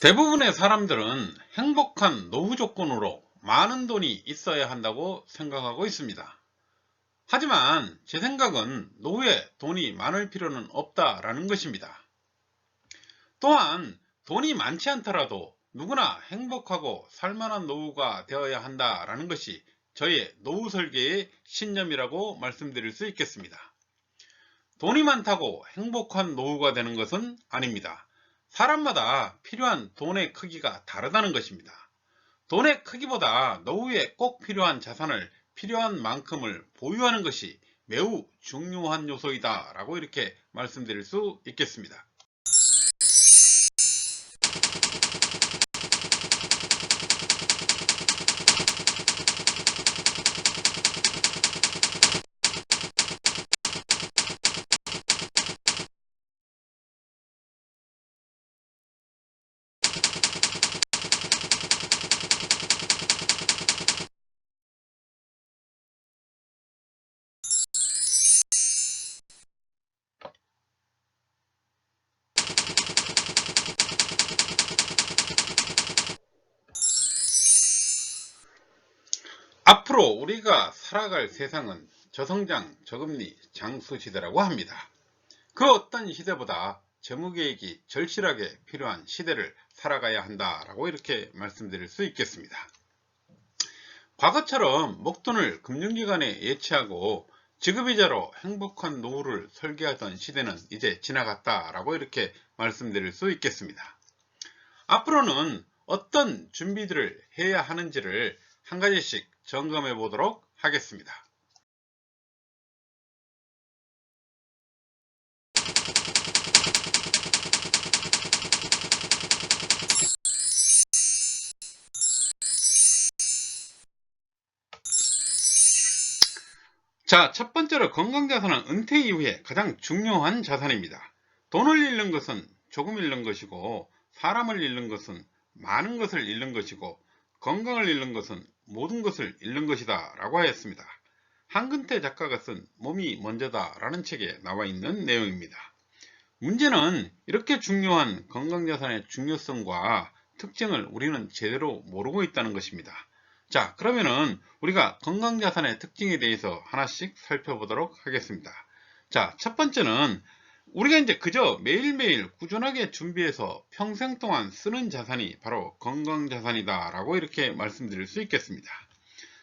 대부분의 사람들은 행복한 노후 조건으로 많은 돈이 있어야 한다고 생각하고 있습니다. 하지만 제 생각은 노후에 돈이 많을 필요는 없다라는 것입니다. 또한 돈이 많지 않더라도 누구나 행복하고 살만한 노후가 되어야 한다라는 것이 저의 노후 설계의 신념이라고 말씀드릴 수 있겠습니다. 돈이 많다고 행복한 노후가 되는 것은 아닙니다. 사람마다 필요한 돈의 크기가 다르다는 것입니다. 돈의 크기보다 노후에 꼭 필요한 자산을 필요한 만큼을 보유하는 것이 매우 중요한 요소이다 라고 이렇게 말씀드릴 수 있겠습니다. 앞으로 우리가 살아갈 세상은 저성장, 저금리, 장수 시대라고 합니다. 그 어떤 시대보다 재무계획이 절실하게 필요한 시대를 살아가야 한다라고 이렇게 말씀드릴 수 있겠습니다. 과거처럼 목돈을 금융기관에 예치하고 지급이자로 행복한 노후를 설계하던 시대는 이제 지나갔다라고 이렇게 말씀드릴 수 있겠습니다. 앞으로는 어떤 준비들을 해야 하는지를 한 가지씩 점검해 보도록 하겠습니다. 자, 첫 번째로 건강자산은 은퇴 이후에 가장 중요한 자산입니다. 돈을 잃는 것은 조금 잃는 것이고, 사람을 잃는 것은 많은 것을 잃는 것이고, 건강을 잃는 것은 모든 것을 잃는 것이다 라고 하였습니다. 한근태 작가가 쓴 몸이 먼저다 라는 책에 나와 있는 내용입니다. 문제는 이렇게 중요한 건강자산의 중요성과 특징을 우리는 제대로 모르고 있다는 것입니다. 자, 그러면은 우리가 건강자산의 특징에 대해서 하나씩 살펴보도록 하겠습니다. 자, 첫 번째는 우리가 이제 그저 매일매일 꾸준하게 준비해서 평생 동안 쓰는 자산이 바로 건강자산이다 라고 이렇게 말씀드릴 수 있겠습니다.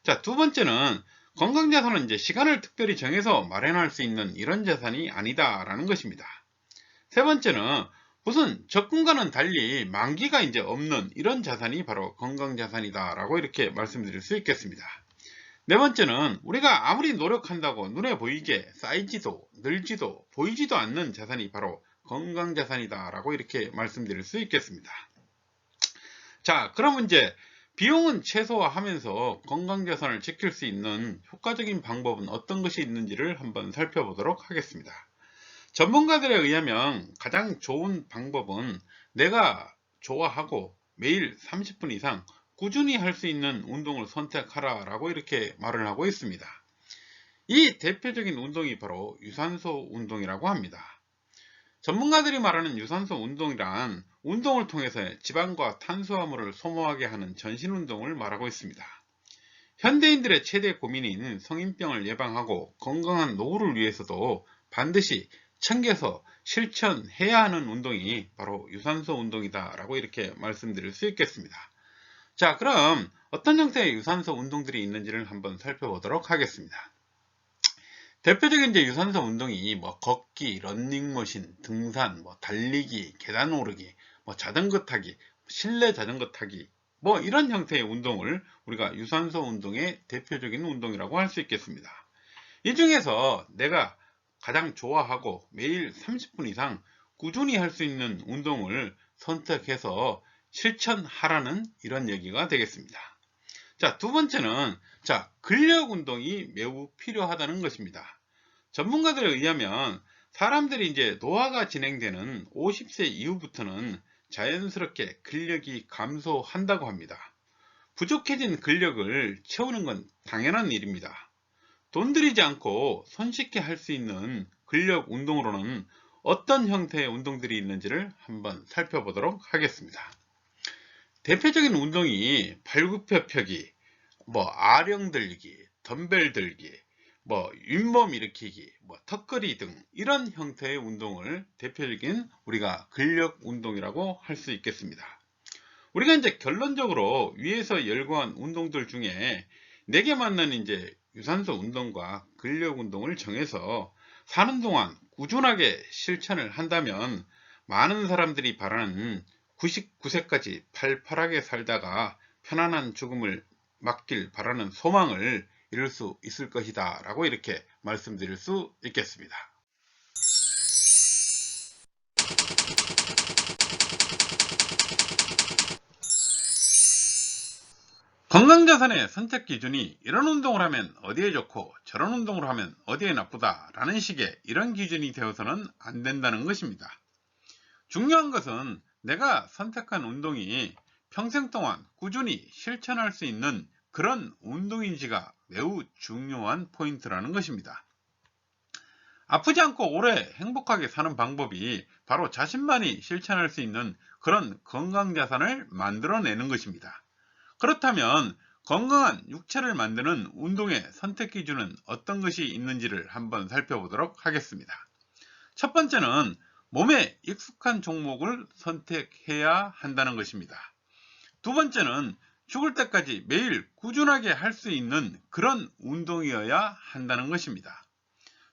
자, 두 번째는 건강자산은 이제 시간을 특별히 정해서 마련할 수 있는 이런 자산이 아니다 라는 것입니다. 세 번째는 무슨 적금과는 달리 만기가 이제 없는 이런 자산이 바로 건강자산이다 라고 이렇게 말씀드릴 수 있겠습니다. 네 번째는 우리가 아무리 노력한다고 눈에 보이게 쌓이지도 늘지도 보이지도 않는 자산이 바로 건강자산이다 라고 이렇게 말씀드릴 수 있겠습니다. 자, 그럼 이제 비용은 최소화하면서 건강자산을 지킬 수 있는 효과적인 방법은 어떤 것이 있는지를 한번 살펴보도록 하겠습니다. 전문가들에 의하면 가장 좋은 방법은 내가 좋아하고 매일 30분 이상 꾸준히 할 수 있는 운동을 선택하라 라고 이렇게 말을 하고 있습니다. 이 대표적인 운동이 바로 유산소 운동이라고 합니다. 전문가들이 말하는 유산소 운동이란 운동을 통해서 지방과 탄수화물을 소모하게 하는 전신 운동을 말하고 있습니다. 현대인들의 최대 고민인 성인병을 예방하고 건강한 노후를 위해서도 반드시 챙겨서 실천해야 하는 운동이 바로 유산소 운동이다 라고 이렇게 말씀드릴 수 있겠습니다. 자, 그럼 어떤 형태의 유산소 운동들이 있는지를 한번 살펴보도록 하겠습니다. 대표적인 이제 유산소 운동이 걷기, 러닝머신, 등산, 달리기, 계단 오르기, 자전거 타기, 실내 자전거 타기, 이런 형태의 운동을 우리가 유산소 운동의 대표적인 운동이라고 할 수 있겠습니다. 이 중에서 내가 가장 좋아하고 매일 30분 이상 꾸준히 할 수 있는 운동을 선택해서 실천하라는 이런 얘기가 되겠습니다. 자, 두 번째는 근력 운동이 매우 필요하다는 것입니다. 전문가들에 의하면 사람들이 이제 노화가 진행되는 50세 이후부터는 자연스럽게 근력이 감소한다고 합니다. 부족해진 근력을 채우는 건 당연한 일입니다. 돈 들이지 않고 손쉽게 할 수 있는 근력 운동으로는 어떤 형태의 운동들이 있는지를 한번 살펴보도록 하겠습니다. 대표적인 운동이 팔굽혀펴기, 아령 들기, 덤벨 들기, 윗몸 일으키기, 턱걸이 등 이런 형태의 운동을 대표적인 우리가 근력 운동이라고 할 수 있겠습니다. 우리가 이제 결론적으로 위에서 열거한 운동들 중에 4개 맞는 이제 유산소 운동과 근력 운동을 정해서 사는 동안 꾸준하게 실천을 한다면 많은 사람들이 바라는 99세까지 팔팔하게 살다가 편안한 죽음을 맞길 바라는 소망을 이룰 수 있을 것이다 라고 이렇게 말씀드릴 수 있겠습니다. 건강자산의 선택 기준이 이런 운동을 하면 어디에 좋고 저런 운동을 하면 어디에 나쁘다 라는 식의 이런 기준이 되어서는 안 된다는 것입니다. 중요한 것은 내가 선택한 운동이 평생 동안 꾸준히 실천할 수 있는 그런 운동인지가 매우 중요한 포인트라는 것입니다. 아프지 않고 오래 행복하게 사는 방법이 바로 자신만이 실천할 수 있는 그런 건강자산을 만들어내는 것입니다. 그렇다면 건강한 육체를 만드는 운동의 선택 기준은 어떤 것이 있는지를 한번 살펴보도록 하겠습니다. 첫 번째는 몸에 익숙한 종목을 선택해야 한다는 것입니다. 두 번째는 죽을 때까지 매일 꾸준하게 할 수 있는 그런 운동이어야 한다는 것입니다.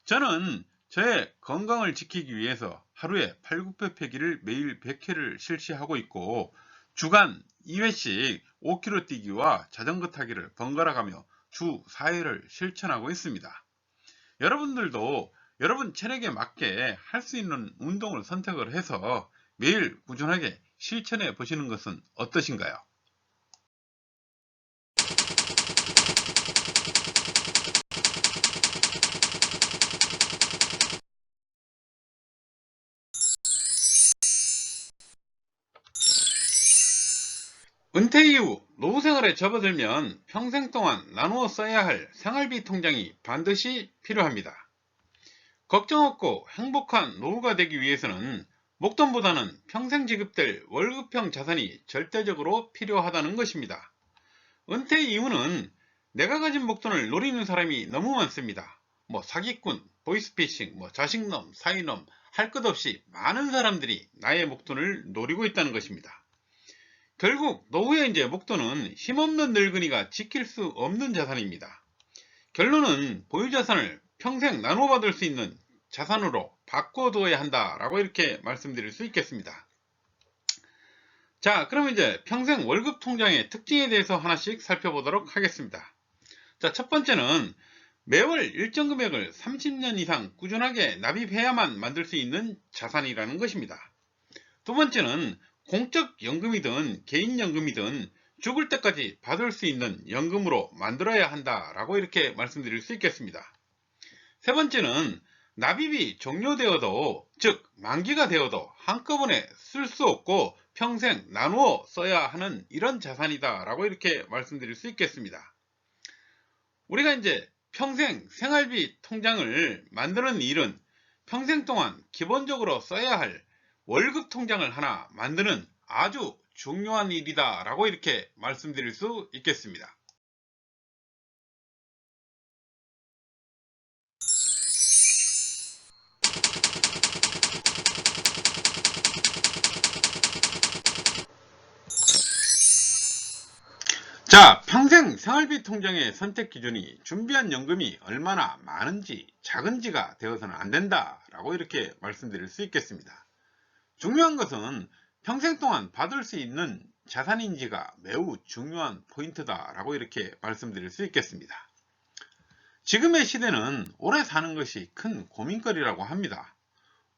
저는 저의 건강을 지키기 위해서 하루에 팔굽혀펴기를 매일 100회를 실시하고 있고 주간 2회씩 5km 뛰기와 자전거 타기를 번갈아 가며 주 4회를 실천하고 있습니다. 여러분들도 여러분 체력에 맞게 할 수 있는 운동을 선택을 해서 매일 꾸준하게 실천해 보시는 것은 어떠신가요? 은퇴 이후 노후생활에 접어들면 평생 동안 나누어 써야 할 생활비 통장이 반드시 필요합니다. 걱정 없고 행복한 노후가 되기 위해서는 목돈보다는 평생 지급될 월급형 자산이 절대적으로 필요하다는 것입니다. 은퇴 이후는 내가 가진 목돈을 노리는 사람이 너무 많습니다. 사기꾼, 보이스피싱, 자식놈, 사위놈 할 것 없이 많은 사람들이 나의 목돈을 노리고 있다는 것입니다. 결국 노후에 이제 목돈은 힘없는 늙은이가 지킬 수 없는 자산입니다. 결론은 보유자산을 평생 나눠받을 수 있는 자산으로 바꿔두어야 한다라고 이렇게 말씀드릴 수 있겠습니다. 자, 그럼 이제 평생 월급 통장의 특징에 대해서 하나씩 살펴보도록 하겠습니다. 자, 첫 번째는 매월 일정 금액을 30년 이상 꾸준하게 납입해야만 만들 수 있는 자산이라는 것입니다. 두 번째는 공적연금이든 개인연금이든 죽을 때까지 받을 수 있는 연금으로 만들어야 한다라고 이렇게 말씀드릴 수 있겠습니다. 세 번째는 납입이 종료되어도, 즉 만기가 되어도 한꺼번에 쓸 수 없고 평생 나누어 써야 하는 이런 자산이다 라고 이렇게 말씀드릴 수 있겠습니다. 우리가 이제 평생 생활비 통장을 만드는 일은 평생 동안 기본적으로 써야 할 월급 통장을 하나 만드는 아주 중요한 일이다 라고 이렇게 말씀드릴 수 있겠습니다. 자, 평생 생활비 통장의 선택 기준이 준비한 연금이 얼마나 많은지 작은지가 되어서는 안 된다 라고 이렇게 말씀드릴 수 있겠습니다. 중요한 것은 평생 동안 받을 수 있는 자산인지가 매우 중요한 포인트다 라고 이렇게 말씀드릴 수 있겠습니다. 지금의 시대는 오래 사는 것이 큰 고민거리라고 합니다.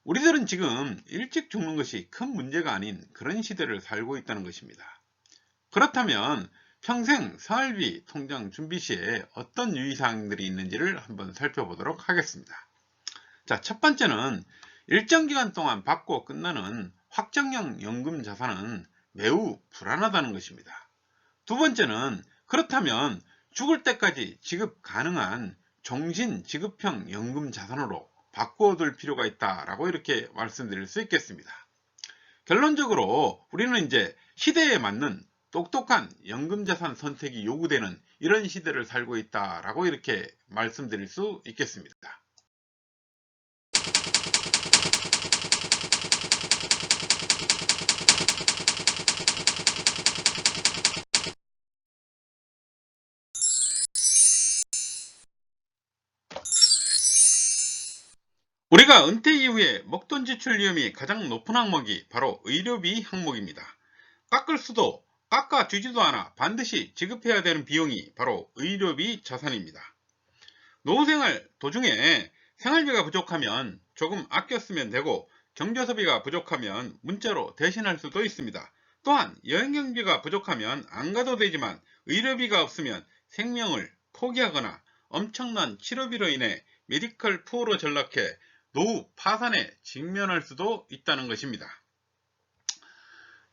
우리들은 지금 일찍 죽는 것이 큰 문제가 아닌 그런 시대를 살고 있다는 것입니다. 그렇다면 평생 생활비 통장 준비 시에 어떤 유의사항들이 있는지를 한번 살펴보도록 하겠습니다. 자, 첫 번째는 일정 기간 동안 받고 끝나는 확정형 연금 자산은 매우 불안하다는 것입니다. 두 번째는 그렇다면 죽을 때까지 지급 가능한 종신 지급형 연금 자산으로 바꿔둘 필요가 있다라고 이렇게 말씀드릴 수 있겠습니다. 결론적으로 우리는 이제 시대에 맞는 똑똑한 연금자산 선택이 요구되는 이런 시대를 살고 있다라고 이렇게 말씀드릴 수 있겠습니다. 우리가 은퇴 이후에 먹돈 지출 위험이 가장 높은 항목이 바로 의료비 항목입니다. 깎을 수도 깎아주지도 않아 반드시 지급해야 되는 비용이 바로 의료비 자산입니다. 노후생활 도중에 생활비가 부족하면 조금 아껴 쓰면 되고, 경조사비가 부족하면 문자로 대신할 수도 있습니다. 또한 여행경비가 부족하면 안 가도 되지만 의료비가 없으면 생명을 포기하거나 엄청난 치료비로 인해 메디컬 푸어로 전락해 노후 파산에 직면할 수도 있다는 것입니다.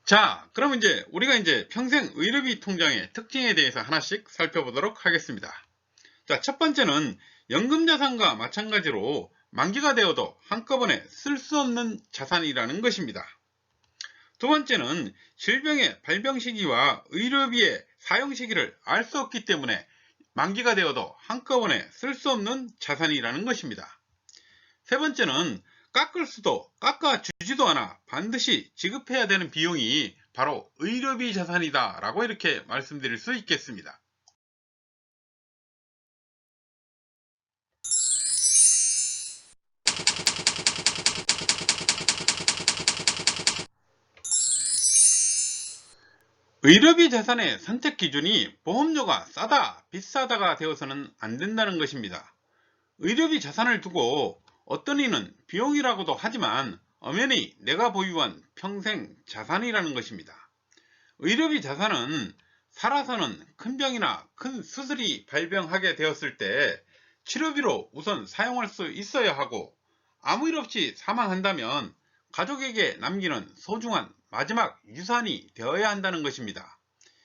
자, 그럼 우리가 평생 의료비 통장의 특징에 대해서 하나씩 살펴보도록 하겠습니다. 자, 첫 번째는 연금자산과 마찬가지로 만기가 되어도 한꺼번에 쓸 수 없는 자산이라는 것입니다. 두 번째는 질병의 발병 시기와 의료비의 사용 시기를 알 수 없기 때문에 만기가 되어도 한꺼번에 쓸 수 없는 자산이라는 것입니다. 세 번째는 깎을 수도 깎아주지도 않아 반드시 지급해야 되는 비용이 바로 의료비 자산이다 라고 이렇게 말씀드릴 수 있겠습니다. 의료비 자산의 선택 기준이 보험료가 싸다 비싸다가 되어서는 안 된다는 것입니다. 의료비 자산을 두고 어떤 이는 비용이라고도 하지만 엄연히 내가 보유한 평생 자산이라는 것입니다. 의료비 자산은 살아서는 큰 병이나 큰 수술이 발병하게 되었을 때 치료비로 우선 사용할 수 있어야 하고, 아무 일 없이 사망한다면 가족에게 남기는 소중한 마지막 유산이 되어야 한다는 것입니다.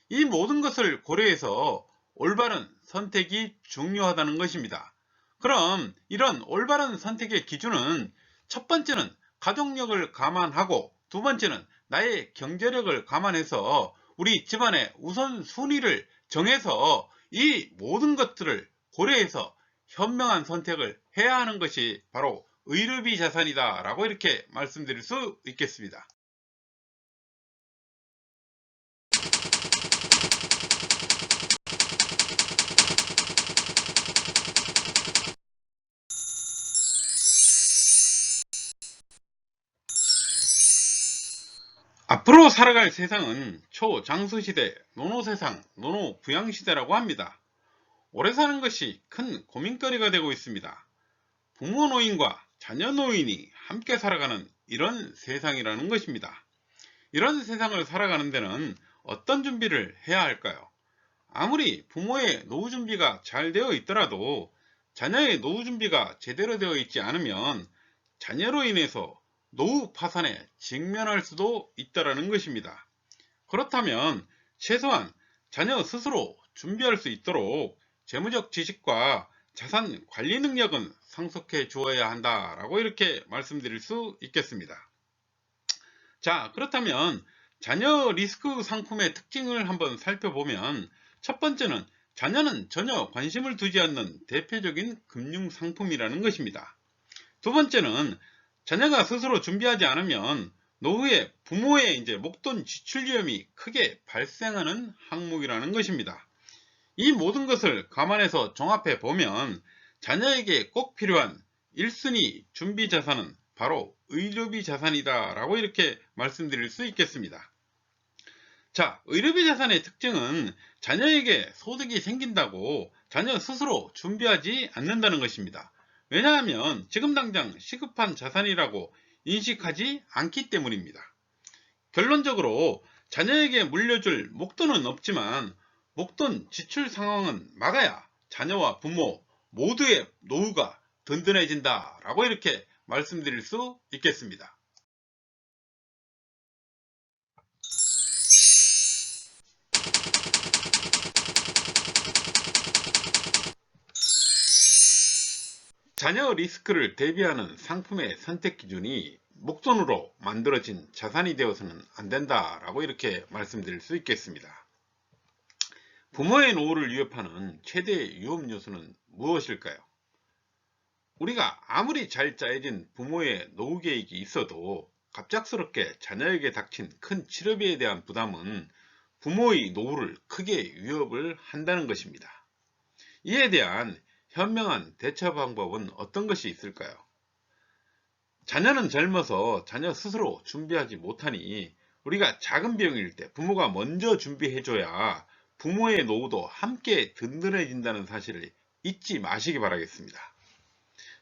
이 모든 것을 고려해서 올바른 선택이 중요하다는 것입니다. 그럼 이런 올바른 선택의 기준은, 첫 번째는 가족력을 감안하고, 두 번째는 나의 경제력을 감안해서 우리 집안의 우선순위를 정해서 이 모든 것들을 고려해서 현명한 선택을 해야 하는 것이 바로 의료비 자산이다 라고 이렇게 말씀드릴 수 있겠습니다. 앞으로 살아갈 세상은 초장수시대, 노노세상, 노노부양시대라고 합니다. 오래 사는 것이 큰 고민거리가 되고 있습니다. 부모 노인과 자녀 노인이 함께 살아가는 이런 세상이라는 것입니다. 이런 세상을 살아가는 데는 어떤 준비를 해야 할까요? 아무리 부모의 노후 준비가 잘 되어 있더라도 자녀의 노후 준비가 제대로 되어 있지 않으면 자녀로 인해서 노후 파산에 직면할 수도 있다는 것입니다. 그렇다면 최소한 자녀 스스로 준비할 수 있도록 재무적 지식과 자산 관리 능력은 상속해 주어야 한다라고 이렇게 말씀드릴 수 있겠습니다. 자, 그렇다면 자녀 리스크 상품의 특징을 한번 살펴보면, 첫 번째는 자녀는 전혀 관심을 두지 않는 대표적인 금융 상품이라는 것입니다. 두 번째는 자녀가 스스로 준비하지 않으면 노후에 부모의 목돈 지출 위험이 크게 발생하는 항목이라는 것입니다. 이 모든 것을 감안해서 종합해 보면 자녀에게 꼭 필요한 1순위 준비 자산은 바로 의료비 자산이다 라고 이렇게 말씀드릴 수 있겠습니다. 자, 의료비 자산의 특징은 자녀에게 소득이 생긴다고 자녀 스스로 준비하지 않는다는 것입니다. 왜냐하면 지금 당장 시급한 자산이라고 인식하지 않기 때문입니다. 결론적으로 자녀에게 물려줄 목돈은 없지만 목돈 지출 상황은 막아야 자녀와 부모 모두의 노후가 든든해진다 라고 이렇게 말씀드릴 수 있겠습니다. 자녀 리스크를 대비하는 상품의 선택 기준이 목돈으로 만들어진 자산이 되어서는 안 된다라고 이렇게 말씀드릴 수 있겠습니다. 부모의 노후를 위협하는 최대 위험 요소는 무엇일까요? 우리가 아무리 잘 짜여진 부모의 노후 계획이 있어도 갑작스럽게 자녀에게 닥친 큰 치료비에 대한 부담은 부모의 노후를 크게 위협을 한다는 것입니다. 이에 대한 현명한 대처 방법은 어떤 것이 있을까요? 자녀는 젊어서 자녀 스스로 준비하지 못하니 우리가 작은 비용일 때 부모가 먼저 준비해줘야 부모의 노후도 함께 든든해진다는 사실을 잊지 마시기 바라겠습니다.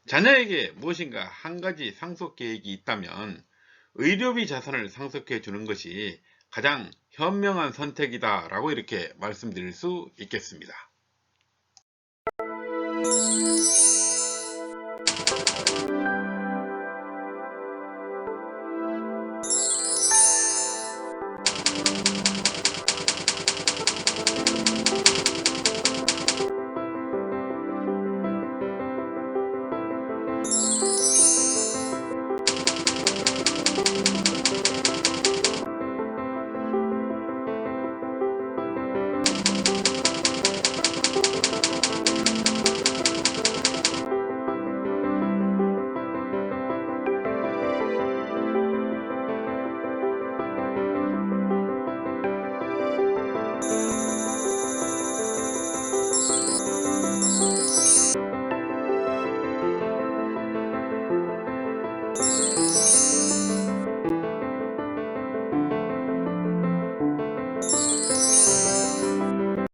자녀에게 무엇인가 한 가지 상속 계획이 있다면 의료비 자산을 상속해 주는 것이 가장 현명한 선택이다 라고 이렇게 말씀드릴 수 있겠습니다.